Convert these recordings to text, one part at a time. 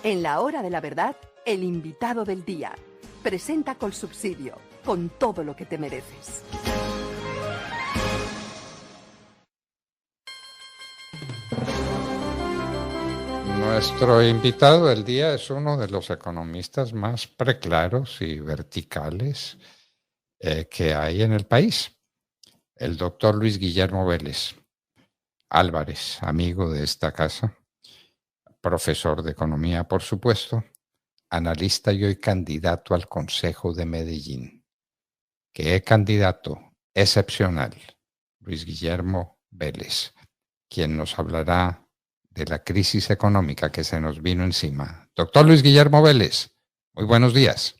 En la hora de la verdad, el invitado del día. Presenta Colsubsidio, con todo lo que te mereces. Nuestro invitado del día es uno de los economistas más preclaros y verticales que hay en el país, el doctor Luis Guillermo Vélez Álvarez, amigo de esta casa, profesor de economía, por supuesto, analista y hoy candidato al Consejo de Medellín. Qué candidato excepcional, Luis Guillermo Vélez, quien nos hablará de la crisis económica que se nos vino encima. Doctor Luis Guillermo Vélez, muy buenos días.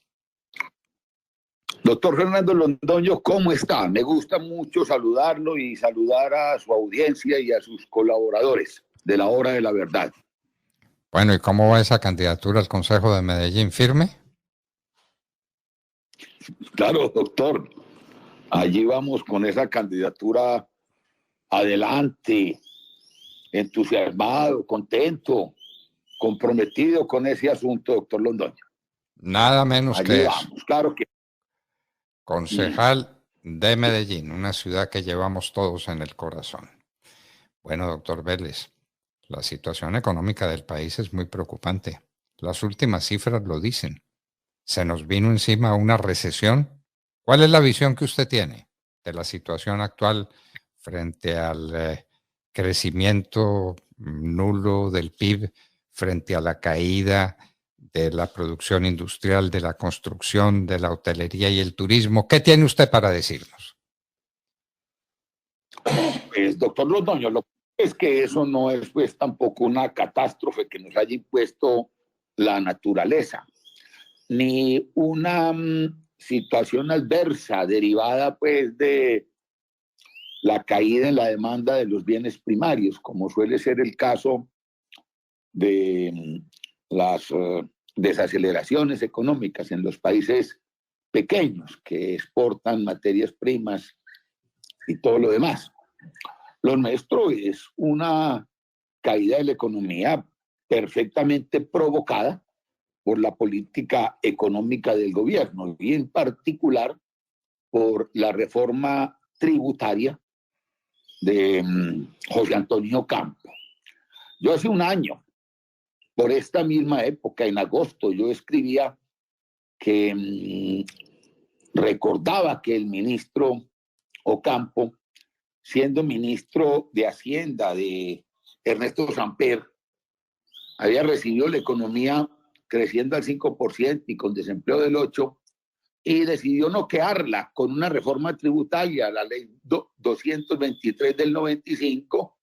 Doctor Fernando Londoño, ¿cómo está? Me gusta mucho saludarlo y saludar a su audiencia y a sus colaboradores de la Hora de la Verdad. Bueno, ¿y cómo va esa candidatura al Consejo de Medellín? ¿Firme? Claro, doctor. Allí vamos con esa candidatura adelante, entusiasmado, contento, comprometido con ese asunto, doctor Londoño. Nada menos Allí que vamos, eso. claro que Concejal de Medellín, una ciudad que llevamos todos en el corazón. Bueno, doctor Vélez, la situación económica del país es muy preocupante. Las últimas cifras lo dicen. Se nos vino encima una recesión. ¿Cuál es la visión que usted tiene de la situación actual frente al crecimiento nulo del PIB, frente a la caída de la producción industrial, de la construcción, de la hotelería y el turismo? ¿Qué tiene usted para decirnos? pues, doctor Londoño, lo que es que eso no es pues tampoco una catástrofe que nos haya impuesto la naturaleza, ni una situación adversa derivada pues de la caída en la demanda de los bienes primarios, como suele ser el caso de las desaceleraciones económicas en los países pequeños que exportan materias primas y todo lo demás. Lo nuestro es una caída de la economía perfectamente provocada por la política económica del gobierno y en particular por la reforma tributaria de José Antonio Campo. Yo hace un año, por esta misma época, en agosto, yo escribía que recordaba que el ministro Ocampo, siendo ministro de Hacienda de Ernesto Samper, había recibido la economía creciendo al 5% y con desempleo del 8%, y decidió noquearla con una reforma tributaria, la ley 223 del 95,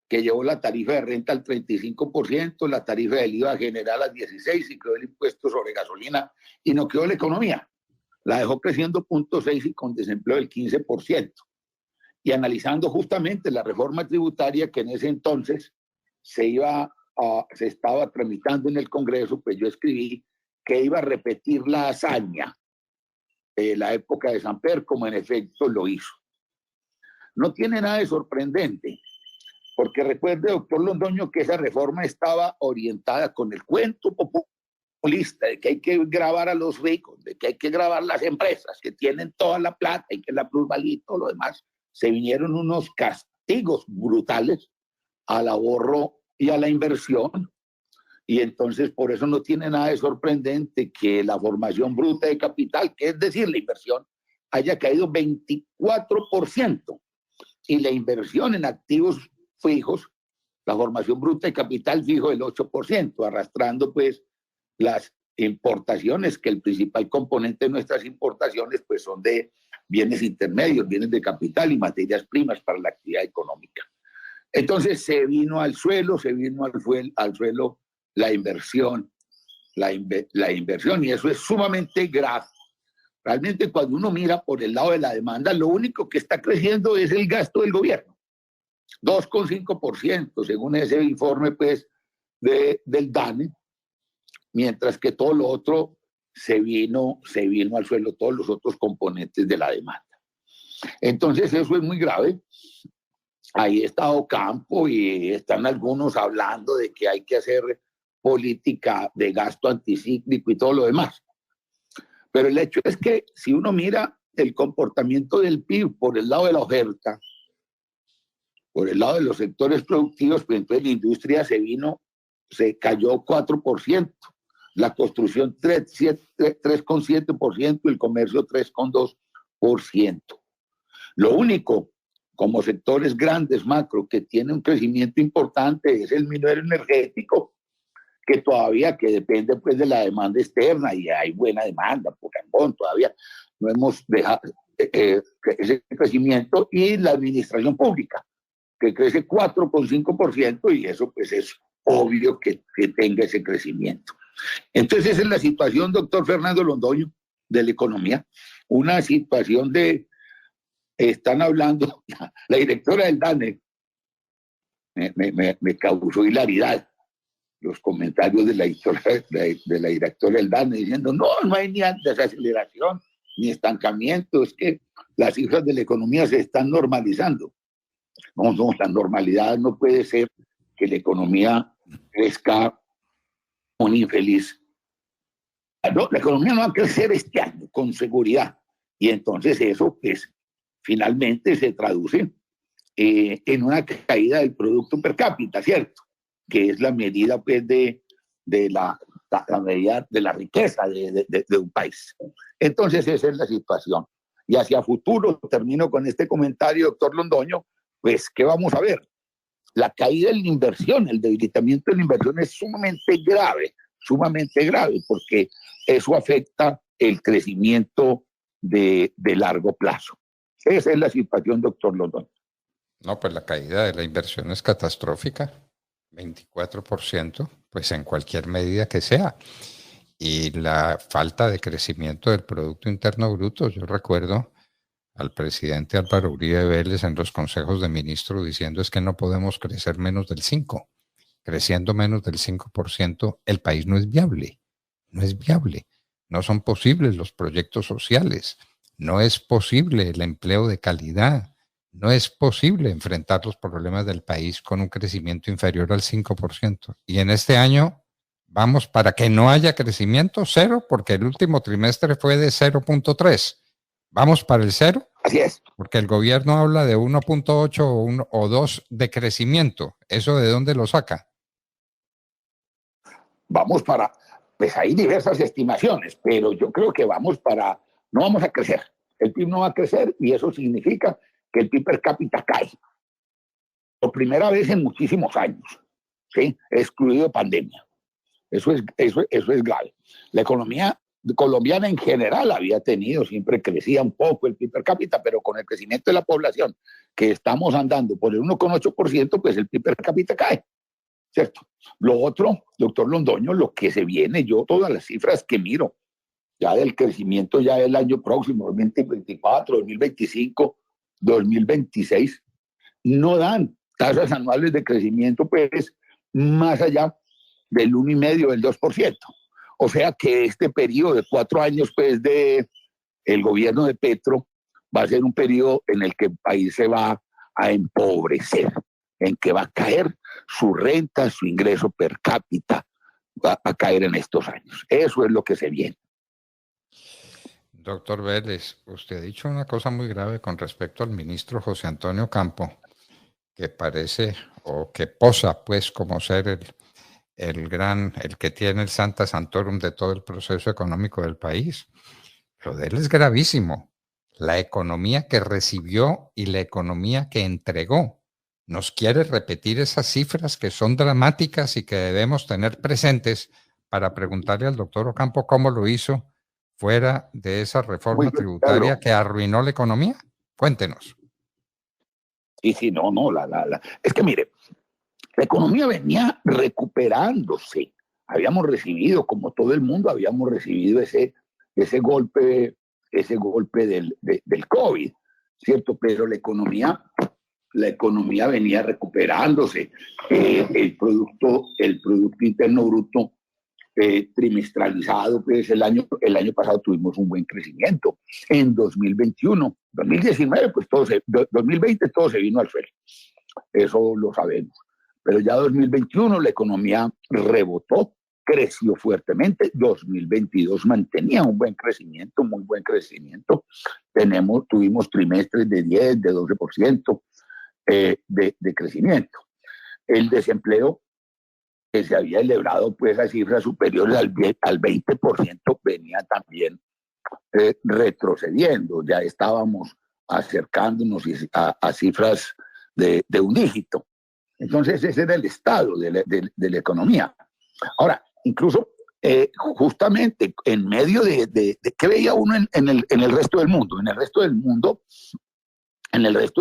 que llevó la tarifa de renta al 35%, la tarifa del IVA general al 16% y creó el impuesto sobre gasolina y noqueó la economía. La dejó creciendo 0.6% y con desempleo del 15%. Y analizando justamente la reforma tributaria que en ese entonces se estaba tramitando en el Congreso, pues yo escribí que iba a repetir la hazaña de la época de Samper, como en efecto lo hizo. No tiene nada de sorprendente, porque recuerde, doctor Londoño, que esa reforma estaba orientada con el cuento populista de que hay que grabar a los ricos, de que hay que grabar las empresas que tienen toda la plata y que la plusvalía y todo lo demás. Se vinieron unos castigos brutales al ahorro y a la inversión, y entonces por eso no tiene nada de sorprendente que la formación bruta de capital, que es decir, la inversión, haya caído 24%, y la inversión en activos fijos, la formación bruta de capital fijo del 8%, arrastrando pues las importaciones, que el principal componente de nuestras importaciones pues son de bienes intermedios, bienes de capital y materias primas para la actividad económica. Entonces se vino al suelo la inversión, la inversión, y eso es sumamente grave. Realmente cuando uno mira por el lado de la demanda, lo único que está creciendo es el gasto del gobierno, 2,5% según ese informe pues del DANE, mientras que todo lo otro se vino al suelo, todos los otros componentes de la demanda. Entonces eso es muy grave. Ahí está Ocampo y están algunos hablando de que hay que hacer política de gasto anticíclico y todo lo demás. Pero el hecho es que si uno mira el comportamiento del PIB por el lado de la oferta, por el lado de los sectores productivos, pues entonces la industria se cayó 4%, la construcción 3,7%, el comercio 3,2%. Lo único, como sectores grandes, macro, que tiene un crecimiento importante es el minero energético, que todavía que depende pues de la demanda externa, y hay buena demanda por carbón, todavía no hemos dejado ese crecimiento, y la administración pública, que crece 4,5%, y eso pues es obvio que tenga ese crecimiento. Entonces esa es la situación, doctor Fernando Londoño, de la economía, una situación están hablando, la directora del DANE me causó hilaridad los comentarios de la directora del DANE diciendo no hay ni desaceleración ni estancamiento, es que las cifras de la economía se están normalizando. No, la normalidad no puede ser que la economía crezca un infeliz. No, la economía no va a crecer este año, con seguridad. Y entonces eso, pues, finalmente se traduce en una caída del Producto Per Cápita, ¿cierto? Que es la medida, pues, de la medida de la riqueza de un país. Entonces esa es la situación. Y hacia futuro, termino con este comentario, doctor Londoño, pues, ¿qué vamos a ver? La caída de la inversión, el debilitamiento de la inversión es sumamente grave, porque eso afecta el crecimiento de largo plazo. Esa es la situación, doctor Londoño. No, pues la caída de la inversión es catastrófica, 24%, pues en cualquier medida que sea. Y la falta de crecimiento del Producto Interno Bruto, yo recuerdo al presidente Álvaro Uribe Vélez en los consejos de ministros diciendo es que no podemos crecer menos del 5%. Creciendo menos del 5%, el país no es viable. No son posibles los proyectos sociales. No es posible el empleo de calidad. No es posible enfrentar los problemas del país con un crecimiento inferior al 5%. Y en este año vamos para que no haya crecimiento, 0, porque el último trimestre fue de 0,3. ¿Vamos para el 0? Así es. Porque el gobierno habla de 1,8 o 2 de crecimiento. ¿Eso de dónde lo saca? Vamos para, pues hay diversas estimaciones, pero yo creo que no vamos a crecer. El PIB no va a crecer y eso significa que el PIB per cápita cae. Por primera vez en muchísimos años, ¿sí? Excluido pandemia. Eso es grave. La economía colombiana en general siempre crecía un poco el PIB per cápita, pero con el crecimiento de la población, que estamos andando por el 1,8%, pues el PIB per cápita cae. ¿Cierto? Lo otro, doctor Londoño, lo que se viene, yo todas las cifras que miro, ya del crecimiento ya del año próximo, 2024, 2025, 2026, no dan tasas anuales de crecimiento, pues, más allá del 1,5%, del 2%. O sea que este periodo de 4 años, pues, de el gobierno de Petro va a ser un periodo en el que el país se va a empobrecer, en que va a caer su renta, su ingreso per cápita, va a caer en estos años. Eso es lo que se viene. Doctor Vélez, usted ha dicho una cosa muy grave con respecto al ministro José Antonio Campo, que parece o que posa pues como ser el que tiene el Santa Santorum de todo el proceso económico del país. Lo de él es gravísimo. La economía que recibió y la economía que entregó. Nos quiere repetir esas cifras que son dramáticas y que debemos tener presentes para preguntarle al doctor Ocampo cómo lo hizo fuera de esa reforma tributaria que arruinó la economía. Cuéntenos. Sí, no, es que mire, la economía venía recuperándose. Habíamos recibido, como todo el mundo, ese golpe del COVID, ¿cierto? Pero la economía venía recuperándose. El Producto Interno Bruto trimestralizado, pues el año pasado tuvimos un buen crecimiento. En 2021, 2019, pues 2020 todo se vino al suelo. Eso lo sabemos. pero ya 2021 la economía rebotó, creció fuertemente. 2022 mantenía un buen crecimiento, muy buen crecimiento. Tuvimos trimestres de 10, de 12% de crecimiento. El desempleo, que se había elevado pues a cifras superiores al 20%, venía también retrocediendo. Ya estábamos acercándonos a cifras de un dígito. Entonces ese era el estado de la economía. Ahora, incluso justamente en medio de ¿qué veía uno en el resto del mundo? En el resto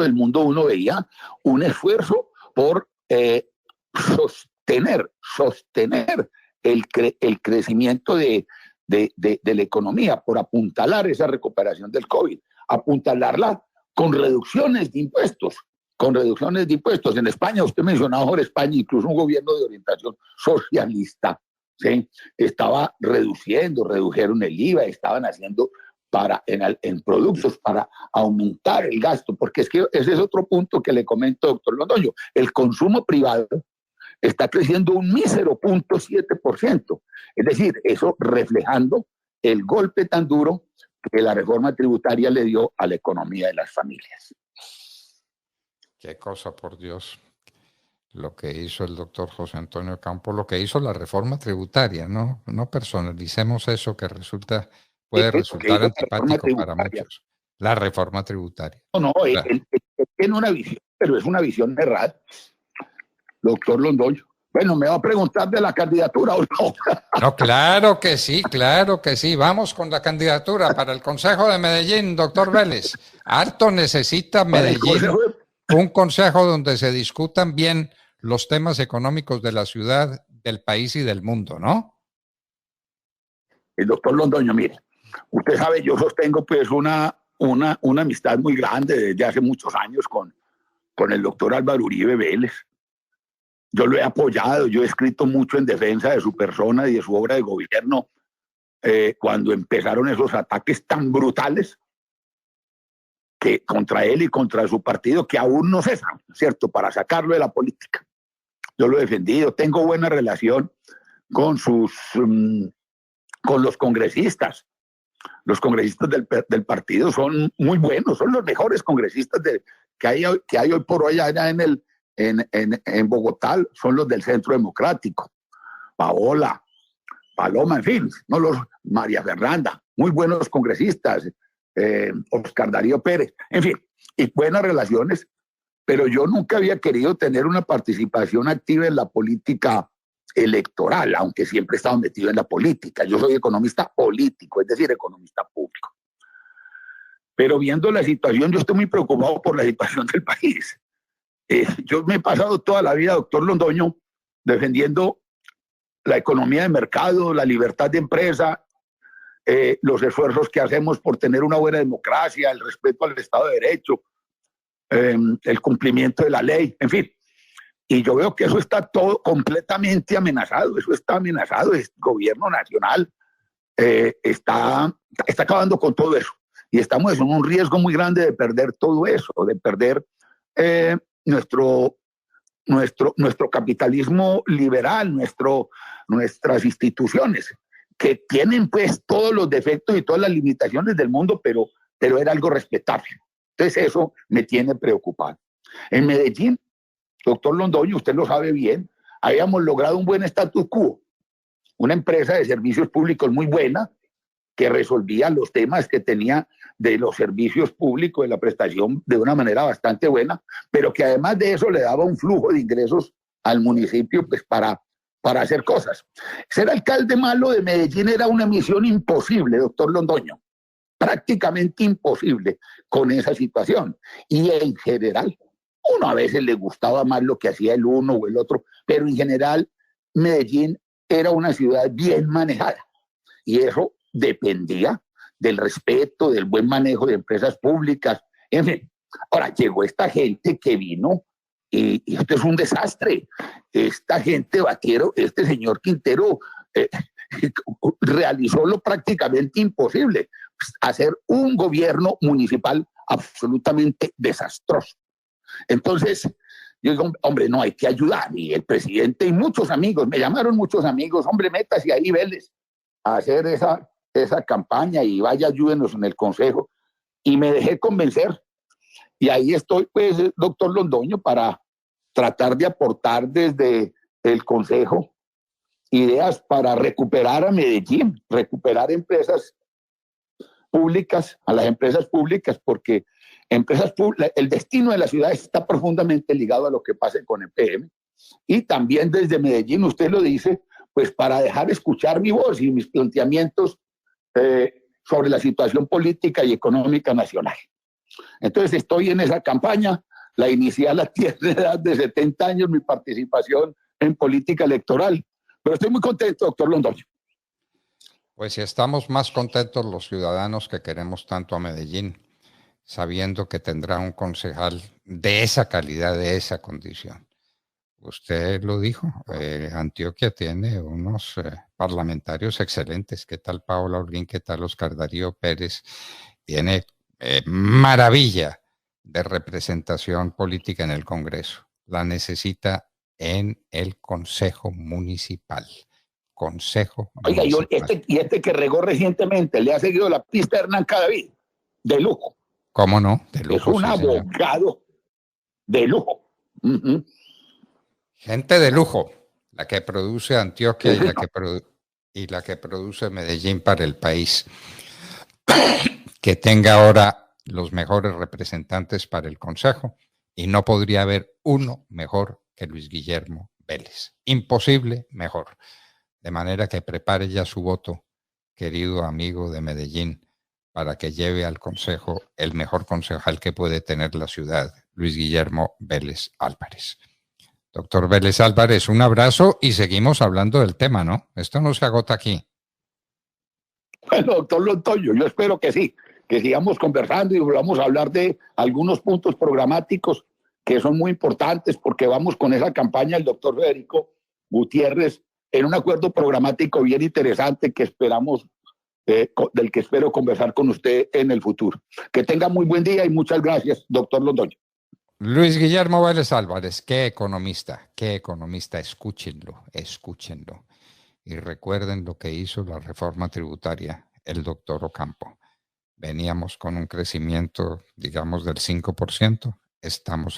del mundo uno veía un esfuerzo por sostener el crecimiento de la economía, por apuntalar esa recuperación del COVID, apuntalarla con reducciones de impuestos. En España, usted mencionaba ahora España, incluso un gobierno de orientación socialista, ¿sí? Redujeron el IVA, estaban haciendo en productos para aumentar el gasto, porque es que ese es otro punto que le comento, doctor Londoño. El consumo privado está creciendo un mísero 0.7%. Es decir, eso reflejando el golpe tan duro que la reforma tributaria le dio a la economía de las familias. Qué cosa, por Dios, lo que hizo el doctor José Antonio Campo, lo que hizo la reforma tributaria, no personalicemos eso que puede resultar antipático para muchos. La reforma tributaria. No, él tiene una visión, pero es una visión errada, doctor Londoño. Bueno, ¿me va a preguntar de la candidatura o no? No, claro que sí. Vamos con la candidatura para el Consejo de Medellín, doctor Vélez. Harto necesita Medellín un consejo donde se discutan bien los temas económicos de la ciudad, del país y del mundo, ¿no? El doctor Londoño, mire, usted sabe, yo sostengo pues una amistad muy grande desde hace muchos años con el doctor Álvaro Uribe Vélez. Yo lo he apoyado, yo he escrito mucho en defensa de su persona y de su obra de gobierno cuando empezaron esos ataques tan brutales que contra él y contra su partido, que aún no cesan, ¿cierto?, para sacarlo de la política. Yo lo he defendido, tengo buena relación con los congresistas. Los congresistas del partido son muy buenos, son los mejores congresistas que hay hoy por hoy allá en Bogotá, son los del Centro Democrático. Paola, Paloma, en fin, María Fernanda, muy buenos congresistas. Oscar Darío Pérez, en fin, y buenas relaciones, pero yo nunca había querido tener una participación activa en la política electoral, aunque siempre he estado metido en la política. Yo soy economista político, es decir, economista público. Pero viendo la situación, yo estoy muy preocupado por la situación del país. Yo me he pasado toda la vida, doctor Londoño, defendiendo la economía de mercado, la libertad de empresa, los esfuerzos que hacemos por tener una buena democracia, el respeto al Estado de Derecho, el cumplimiento de la ley, en fin. Y yo veo que eso está todo completamente amenazado, eso está amenazado, el gobierno nacional está acabando con todo eso. Y estamos en un riesgo muy grande de perder todo eso, de perder nuestro capitalismo liberal, nuestras instituciones, que tienen pues todos los defectos y todas las limitaciones del mundo, pero era algo respetable. Entonces eso me tiene preocupado. En Medellín, doctor Londoño, usted lo sabe bien, habíamos logrado un buen status quo, una empresa de servicios públicos muy buena, que resolvía los temas que tenía de los servicios públicos, de la prestación, de una manera bastante buena, pero que además de eso le daba un flujo de ingresos al municipio pues para hacer cosas. Ser alcalde malo de Medellín era una misión imposible, doctor Londoño, prácticamente imposible con esa situación. Y en general, uno a veces le gustaba más lo que hacía el uno o el otro, pero en general Medellín era una ciudad bien manejada y eso dependía del respeto, del buen manejo de empresas públicas, en fin. Ahora, llegó esta gente que vino y esto es un desastre. Esta gente, Baquero, este señor Quintero, realizó lo prácticamente imposible, hacer un gobierno municipal absolutamente desastroso. Entonces, Yo digo, hombre, no, hay que ayudar. Y el presidente y muchos amigos, me llamaron muchos amigos, hombre, métase ahí, Vélez, a hacer esa campaña y vaya, ayúdenos en el consejo. Y me dejé convencer. Y ahí estoy, pues, doctor Londoño, para tratar de aportar desde el consejo ideas para recuperar a Medellín, recuperar empresas públicas, a las empresas públicas, porque el destino de la ciudad está profundamente ligado a lo que pase con EPM. Y también desde Medellín, usted lo dice, pues para dejar escuchar mi voz y mis planteamientos sobre la situación política y económica nacional. Entonces estoy en esa campaña, la inicié a la tierna edad de 70 años, mi participación en política electoral. Pero estoy muy contento, doctor Londoño. Pues si estamos más contentos los ciudadanos que queremos tanto a Medellín, sabiendo que tendrá un concejal de esa calidad, de esa condición. Usted lo dijo, Antioquia tiene unos parlamentarios excelentes. ¿Qué tal Paola Holguín? ¿Qué tal Oscar Darío Pérez? Tiene maravilla de representación política en el Congreso. La necesita en el Consejo Municipal. Consejo Oiga, Municipal. este que regó recientemente, le ha seguido la pista a Hernán Cadavid, de lujo. ¿Cómo no? De lujo, es un abogado de lujo. Gente de lujo, la que produce Antioquia y la que produce Medellín para el país. Que tenga ahora los mejores representantes para el Consejo, y no podría haber uno mejor que Luis Guillermo Vélez. Imposible mejor. De manera que prepare ya su voto, querido amigo de Medellín, para que lleve al Consejo el mejor concejal que puede tener la ciudad, Luis Guillermo Vélez Álvarez. Doctor Vélez Álvarez, un abrazo y seguimos hablando del tema, ¿no? Esto no se agota aquí. Bueno, doctor Londoño, yo espero que sí, que sigamos conversando y volvamos a hablar de algunos puntos programáticos que son muy importantes, porque vamos con esa campaña del doctor Federico Gutiérrez en un acuerdo programático bien interesante que esperamos, del que espero conversar con usted en el futuro. Que tenga muy buen día y muchas gracias, doctor Londoño. Luis Guillermo Vélez Álvarez, qué economista, escúchenlo, escúchenlo. Y recuerden lo que hizo la reforma tributaria el doctor Ocampo. Veníamos con un crecimiento, digamos, del 5%, estamos